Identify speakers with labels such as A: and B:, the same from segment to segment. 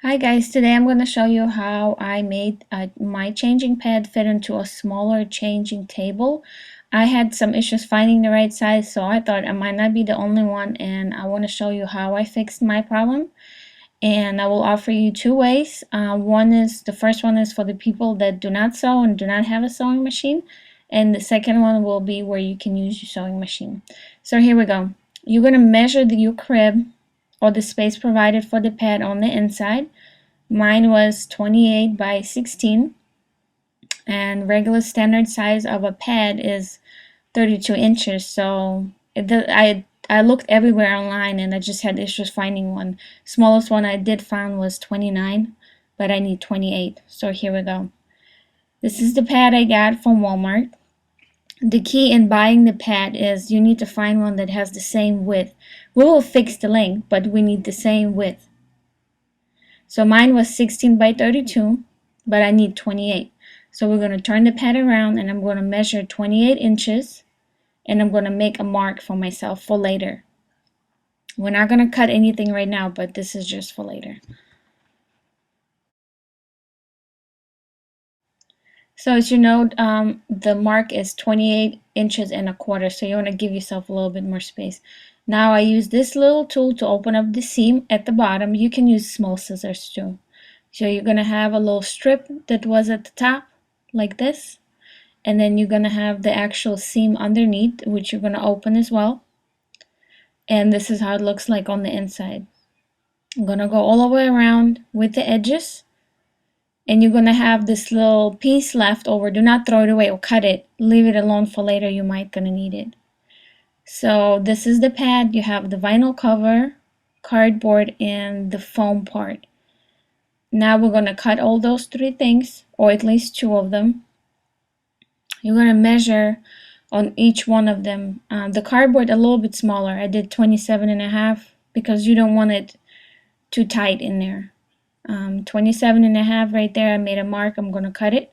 A: Hi guys, today I'm going to show you how I made my changing pad fit into a smaller changing table. I had some issues finding the right size, so I thought I might not be the only one, and I want to show you how I fixed my problem. And I will offer you two ways. The first one is for the people that do not sew and do not have a sewing machine, and the second one will be where you can use your sewing machine. So here we go. You're going to measure your crib or the space provided for the pad on the inside. Mine was 28 by 16, and regular standard size of a pad is 32 inches. So I looked everywhere online and I just had issues finding one. Smallest one I did find was 29, but I need 28. So here we go. This is the pad I got from Walmart. The key in buying the pad is you need to find one that has the same width. We will fix the length, but we need the same width. So mine was 16 by 32, but I need 28. So we're going to turn the pad around and I'm going to measure 28 inches and I'm going to make a mark for myself for later. We're not going to cut anything right now, but this is just for later. So as you know, the mark is 28 inches and a quarter, so you want to give yourself a little bit more space. Now I use this little tool to open up the seam at the bottom. You can use small scissors too. So you're going to have a little strip that was at the top, like this. And then you're going to have the actual seam underneath, which you're going to open as well. And this is how it looks like on the inside. I'm going to go all the way around with the edges. And you're going to have this little piece left over. Do not throw it away or cut it. Leave it alone for later. You might going to need it. So this is the pad. You have the vinyl cover, cardboard, and the foam part. Now we're going to cut all those three things, or at least two of them. You're going to measure on each one of them. The cardboard a little bit smaller. I did 27.5 because you don't want it too tight in there. 27.5 right there. I made a mark. I'm going to cut it.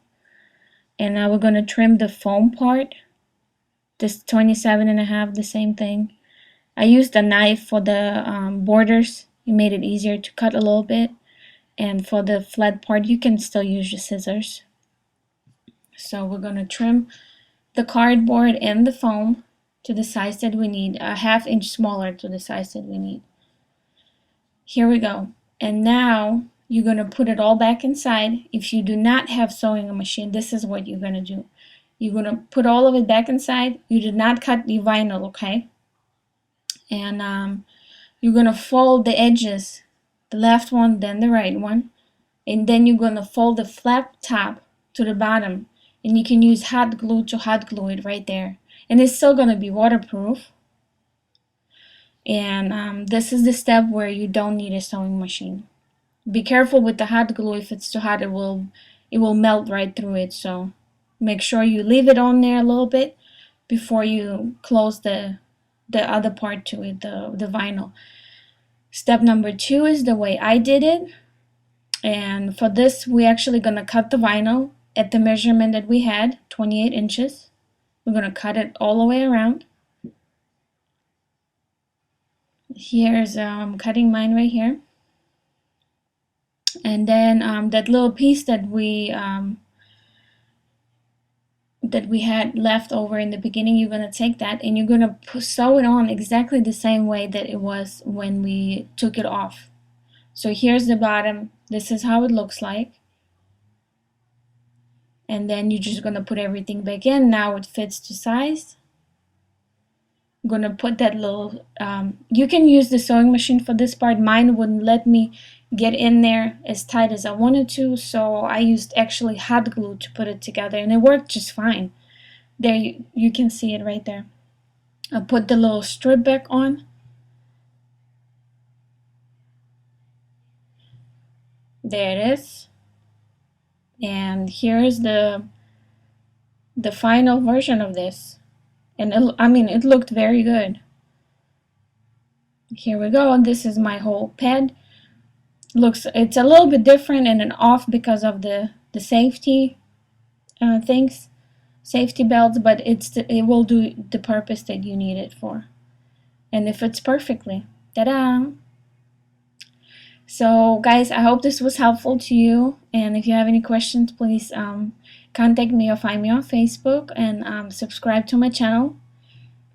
A: And now we're going to trim the foam part. This 27.5, the same thing. I used a knife for the borders. It made it easier to cut a little bit. And for the flat part, you can still use your scissors. So we're going to trim the cardboard and the foam to the size that we need, a ½ inch smaller to the size that we need. Here we go. And now you're going to put it all back inside. If you do not have sewing machine, this is what you're going to do. You're going to put all of it back inside. You did not cut the vinyl, okay? And you're going to fold the edges, the left one, then the right one. And then you're going to fold the flap top to the bottom. And you can use hot glue to hot glue it right there. And it's still going to be waterproof. And this is the step where you don't need a sewing machine. Be careful with the hot glue. If it's too hot, it will melt right through it. So make sure you leave it on there a little bit before you close the other part to it, the vinyl. Step number 2 is the way I did it. And for this, we're actually going to cut the vinyl at the measurement that we had, 28 inches. We're going to cut it all the way around. Here's cutting mine right here. And then that little piece that we had left over in the beginning, you're going to take that and you're going to sew it on exactly the same way that it was when we took it off. So here's the bottom. This is how it looks like. And then you're just going to put everything back in. Now it fits to size. I'm going to put that little, you can use the sewing machine for this part. Mine wouldn't let me get in there as tight as I wanted to, so I used actually hot glue to put it together, and it worked just fine. There, you can see it right there. I put the little strip back on. There it is. And here's the final version of this. And it looked very good. Here we go. This is my whole pad. It's a little bit different and off because of the safety things, safety belts, but it will do the purpose that you need it for. And it fits perfectly. Ta-da! So guys, I hope this was helpful to you, and if you have any questions, please contact me or find me on Facebook, and subscribe to my channel.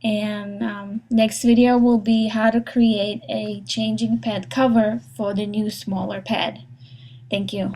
A: And next video will be how to create a changing pad cover for the new smaller pad. Thank you.